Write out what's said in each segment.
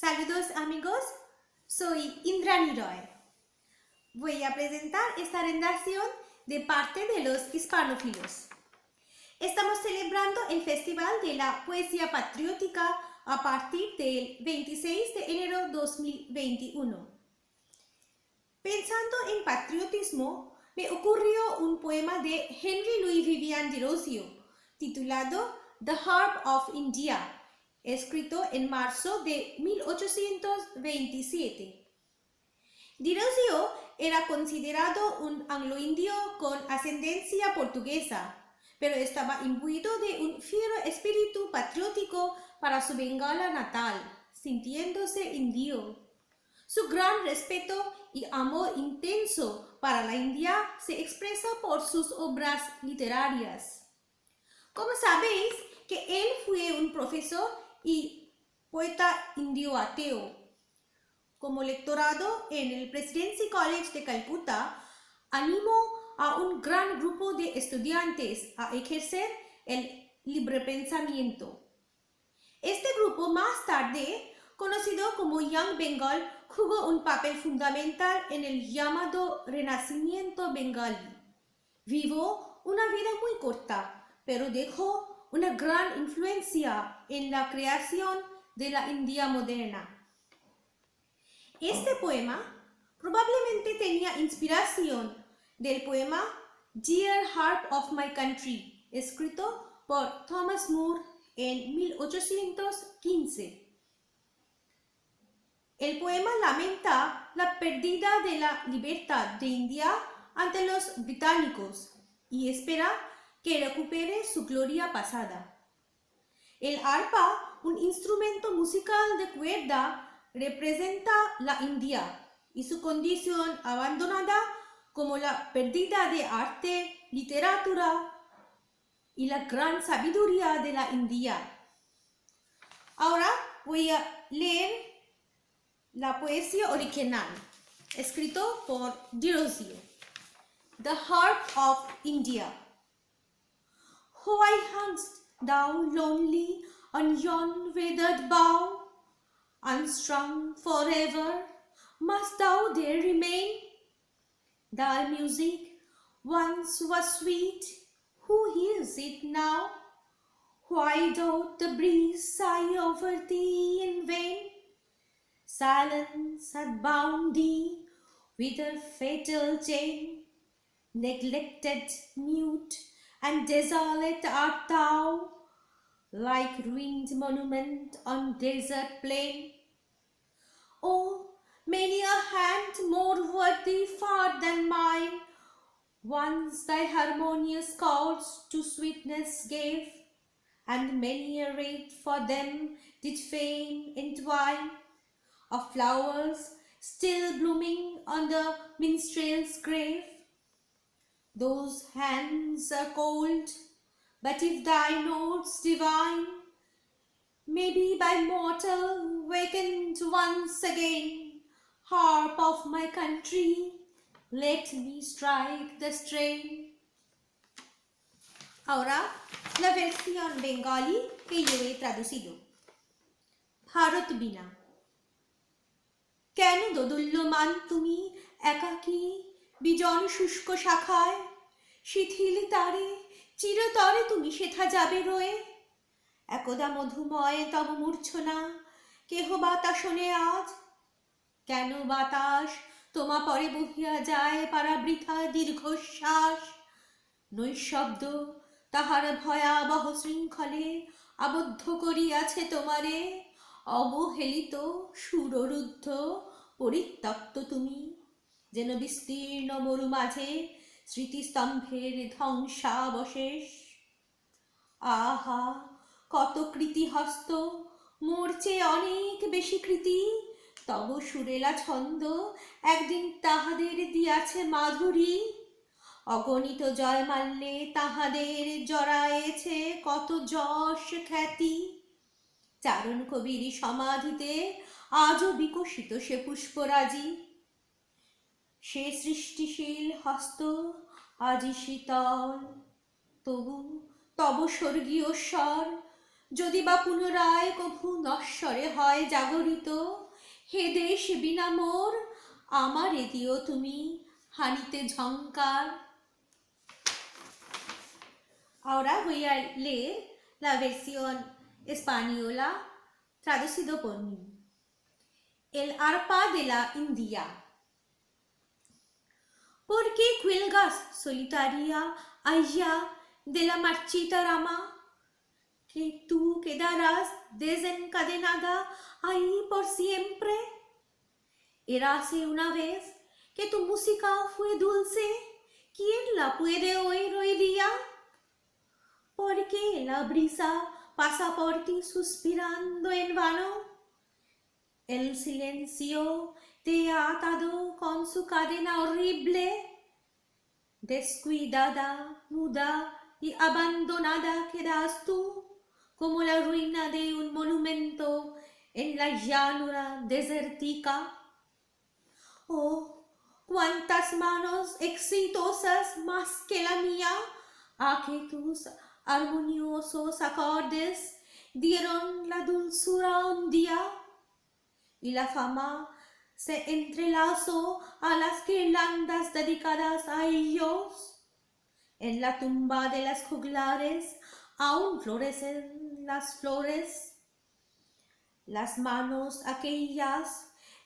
Saludos amigos, soy Indrani Roy. Voy a presentar esta rendición de parte de los hispanófilos. Estamos celebrando el Festival de la Poesía Patriótica a partir del 26 de enero 2021. Pensando en patriotismo, me ocurrió un poema de Henry Louis Vivian Dirosio, titulado The Harp of India, escrito en marzo de 1827. Dirosio era considerado un anglo-indio con ascendencia portuguesa, pero estaba imbuido de un fiero espíritu patriótico para su Bengala natal, sintiéndose indio. Su gran respeto y amor intenso para la India se expresa por sus obras literarias. Como sabéis que él fue un profesor y poeta indio ateo. Como lectorado en el Presidency College de Calcuta, animó a un gran grupo de estudiantes a ejercer el libre pensamiento. Este grupo, más tarde conocido como Young Bengal, jugó un papel fundamental en el llamado Renacimiento bengalí. Vivió una vida muy corta, pero dejó una gran influencia en la creación de la India moderna. Este poema probablemente tenía inspiración del poema Dear Harp of My Country, escrito por Thomas Moore en 1815. El poema lamenta la pérdida de la libertad de India ante los británicos y espera que recupere su gloria pasada. El arpa, un instrumento musical de cuerda, representa la India y su condición abandonada como la pérdida de arte, literatura y la gran sabiduría de la India. Ahora voy a leer la poesía original, escrito por Dirosio. The Harp of India. Why hang'st thou lonely on yon withered bough? Unstrung forever, must thou there remain? Thy music once was sweet, who hears it now? Why doth the breeze sigh over thee in vain? Silence hath bound thee with a fatal chain. Neglected, mute, and desolate art thou, like ruined monument on desert plain. Oh, many a hand more worthy far than mine, once thy harmonious chords to sweetness gave, and many a wreath for them did fame entwine, of flowers still blooming on the minstrel's grave. Those hands are cold, but if thy notes divine may be by mortal wakened once again, harp of my country, let me strike the strain. Ahora la versión bengalí que yo he traducido. Bharat বীণা। কেন দোদুল্যমান তুমি একাকী বিজন শুষ্ক শাখায়, শিথিল তারে চিরতরে তুমি সেথা যাবে রয়ে। একদা মধুময় তব মূর্ছনা কেহ বাতাসনে আজ, কেন বাতাস তোমা পরে বহিয়া যায় পারা বৃথা দীর্ঘশ্বাস। নৈশব্দ তাহার ভয়াবহ শৃঙ্খলে আবদ্ধ করিয়াছে তোমারে, অবহেলিত সুররুদ্ধ পরিত্যক্ত তুমি, যেন বিস্তীর্ণ মরু মাঝে স্মৃতিস্তম্ভের ধ্বংসাবশেষ। আহা, কত কৃতি হস্ত, মোর চেয়ে অনেক বেশি কৃতি, তব সুরেলা ছন্দ একদিন তাহাদের দিয়াছে মাধুরী। অগণিত জয়মাল্যে তাহাদের জড়ায়েছে কত যশ খ্যাতি। চারণ কবির সমাধিতে আজও বিকশিত সে পুষ্পরাজি। সে সৃষ্টিশীল হস্ত আজি শীতল, তবু তব স্বর্গীয় স্বর যদি বা পুনরায় কভু নশ্বরে হয় জাগরিত, হে দেশ বিনা মোর, আমারে দিও তুমি হানিতে ঝংকার। Ahora voy a leer la versión española traducido por mí. El arpa de la India. ¿Por qué cuelgas solitaria allá de la marchita rama? Que tú quedarás desencadenada ahí por siempre. Érase una vez que tu música fue dulce. ¿Quién la puede oír hoy día? Porque la brisa pasa por ti suspirando en vano. El silencio te ha atado con su cadena horrible. Descuidada, muda y abandonada quedas tú, como la ruina de un monumento en la llanura desértica. Oh, cuántas manos exitosas más que la mía, a que tus armoniosos acordes dieron la dulzura un día, y la fama se entrelazó a las guirnaldas dedicadas a ellos. En la tumba de las juglares aún florecen las flores. Las manos aquellas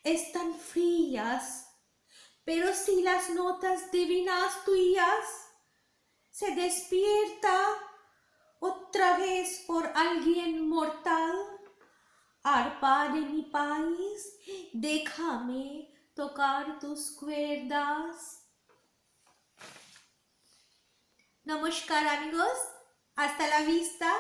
están frías, pero si las notas divinas tuyas se despierta otra vez por alguien mortal, arpa de mi país, déjame tocar tus cuerdas. Namaskar amigos, hasta la vista.